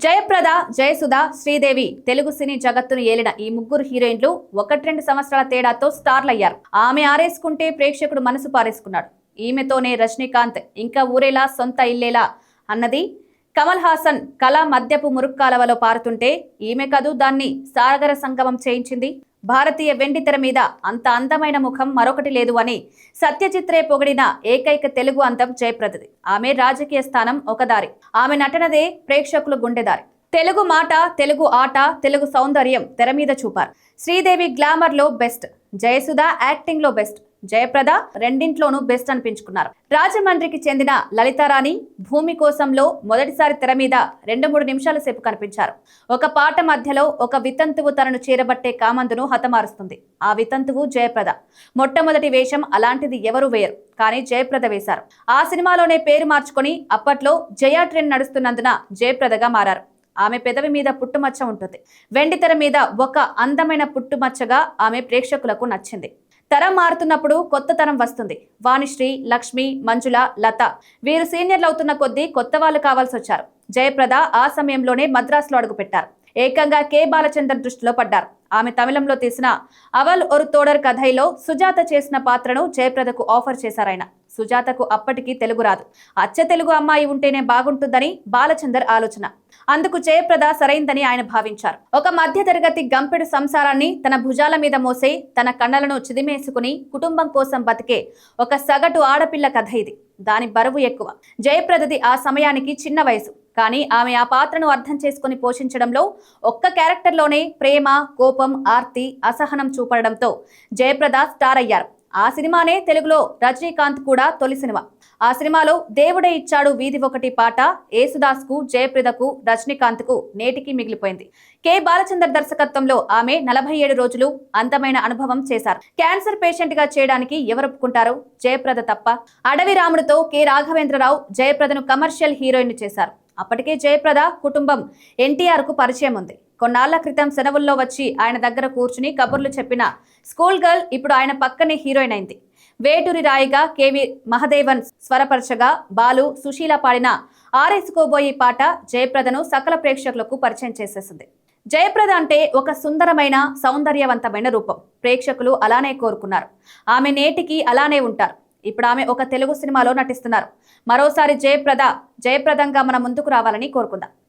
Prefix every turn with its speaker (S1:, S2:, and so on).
S1: జయప్రద, జయసుధ, శ్రీదేవి తెలుగు సినీ జగత్తును ఏలిన ఈ ముగ్గురు హీరోయిన్లు 1-2 సంవత్సరాల తేడాతో స్టార్లయ్యారు. ఆమె ఆరేసుకుంటే ప్రేక్షకుడు మనసు పారేసుకున్నాడు. ఈమెతోనే రజనీకాంత్ ఇంకా ఊరేలా సొంత ఇల్లేలా అన్నది. కమల్ హాసన్ కళ మద్యపు మురుక్కాలవలో పారుతుంటే ఈమె కదూ దాన్ని సాగర సంగమం చేయించింది. భారతీయ వెండితెర మీద అంత అందమైన ముఖం మరొకటి లేదు అని సత్యజిత్రే పొగిడిన ఏకైక తెలుగు అందం జయప్రదది. ఆమె రాజకీయ స్థానం ఒక దారి, ఆమె నటనదే ప్రేక్షకులు గుండెదారి. తెలుగు మాట, తెలుగు ఆట, తెలుగు సౌందర్యం తెర మీద చూపారు. శ్రీదేవి గ్లామర్ లో బెస్ట్, జయసుధ యాక్టింగ్ లో బెస్ట్, జయప్రద రెండింట్లోనూ బెస్ట్ అనిపించుకున్నారు. రాజమండ్రికి చెందిన లలితారాణి భూమి కోసంలో మొదటిసారి తెర మీద 2-3 నిమిషాల సేపు కనిపించారు. ఒక పాట మధ్యలో ఒక వితంతువు తనను చేరబట్టే కామందును హతమారుస్తుంది. ఆ వితంతువు జయప్రద. మొట్టమొదటి వేషం అలాంటిది ఎవరు వేయరు, కానీ జయప్రద వేశారు. ఆ సినిమాలోనే పేరు మార్చుకొని అప్పట్లో జయా ట్రెండ్ నడుస్తున్నందున జయప్రదగా మారారు. ఆమె పెదవి మీద పుట్టుమచ్చ ఉంటుంది. వెండితెర మీద ఒక అందమైన పుట్టుమచ్చగా ఆమె ప్రేక్షకులకు నచ్చింది. తరం మారుతున్నప్పుడు కొత్త తరం వస్తుంది. వాణిశ్రీ, లక్ష్మి, మంజుల, లత వీరు సీనియర్లు అవుతున్న కొద్దీ కొత్త వాళ్ళు కావాల్సి వచ్చారు. జయప్రద ఆ సమయంలోనే మద్రాసులో అడుగుపెట్టారు. ఏకంగా కె బాలచందర్ దృష్టిలో పడ్డారు. ఆమె తమిళంలో తీసిన అవల్ ఒరు తోడర్ కథైలో సుజాత చేసిన పాత్రను జయప్రదకు ఆఫర్ చేశారాయన. సుజాతకు అప్పటికి తెలుగు రాదు. అచ్చ తెలుగు అమ్మాయి ఉంటేనే బాగుంటుందని బాలచందర్ ఆలోచన. అందుకు జయప్రద సరైందని ఆయన భావించారు. ఒక మధ్యతరగతి గంపెడు సంసారాన్ని తన భుజాల మీద మోసే, తన కన్నలను చిదిమేసుకుని కుటుంబం కోసం బతికే ఒక సగటు ఆడపిల్ల కథ ఇది. దాని బరువు ఎక్కువ. జయప్రదది ఆ సమయానికి చిన్న వయసు, కానీ ఆమె ఆ పాత్రను అర్థం చేసుకుని పోషించడంలో, ఒక్క క్యారెక్టర్లోనే ప్రేమ, కోపం, ఆర్తి, అసహనం చూపడంతో జయప్రద స్టార్ అయ్యారు. ఆ సినిమానే తెలుగులో రజనీకాంత్ కూడా తొలి సినిమా. ఆ సినిమాలో దేవుడే ఇచ్చాడు వీధి ఒకటి పాట యేసుదాస్ కు, జయప్రదకు, రజనీకాంత్ కు నేటికి మిగిలిపోయింది. కె బాలచందర్ దర్శకత్వంలో ఆమె 47 రోజులు అందమైన అనుభవం చేశారు. క్యాన్సర్ పేషెంట్ గా చేయడానికి ఎవరు ఒప్పుకుంటారు? జయప్రద తప్ప. అడవి రాముడితో కె రాఘవేంద్రరావు జయప్రదను కమర్షియల్ హీరోయిన్ చేశారు. అప్పటికే జయప్రద కుటుంబం ఎన్టీఆర్ కు పరిచయం ఉంది. కొన్నాళ్ల క్రితం సెలవుల్లో వచ్చి ఆయన దగ్గర కూర్చుని కబుర్లు చెప్పిన స్కూల్ గర్ల్ ఇప్పుడు ఆయన పక్కనే హీరోయిన్ అయింది. వేటూరి రాయిగా కేవి మహదేవన్ స్వరపరచగా బాలు, సుశీల పాడిన ఆరేసుకోబోయే పాట జయప్రదను సకల ప్రేక్షకులకు పరిచయం చేసేసింది. జయప్రద అంటే ఒక సుందరమైన, సౌందర్యవంతమైన రూపం. ప్రేక్షకులు అలానే కోరుకున్నారు. ఆమె నేటికి అలానే ఉంటారు. ఇప్పుడు ఆమె ఒక తెలుగు సినిమాలో నటిస్తున్నారు. మరోసారి జయప్రదంగా మన ముందుకు రావాలని కోరుకుందాం.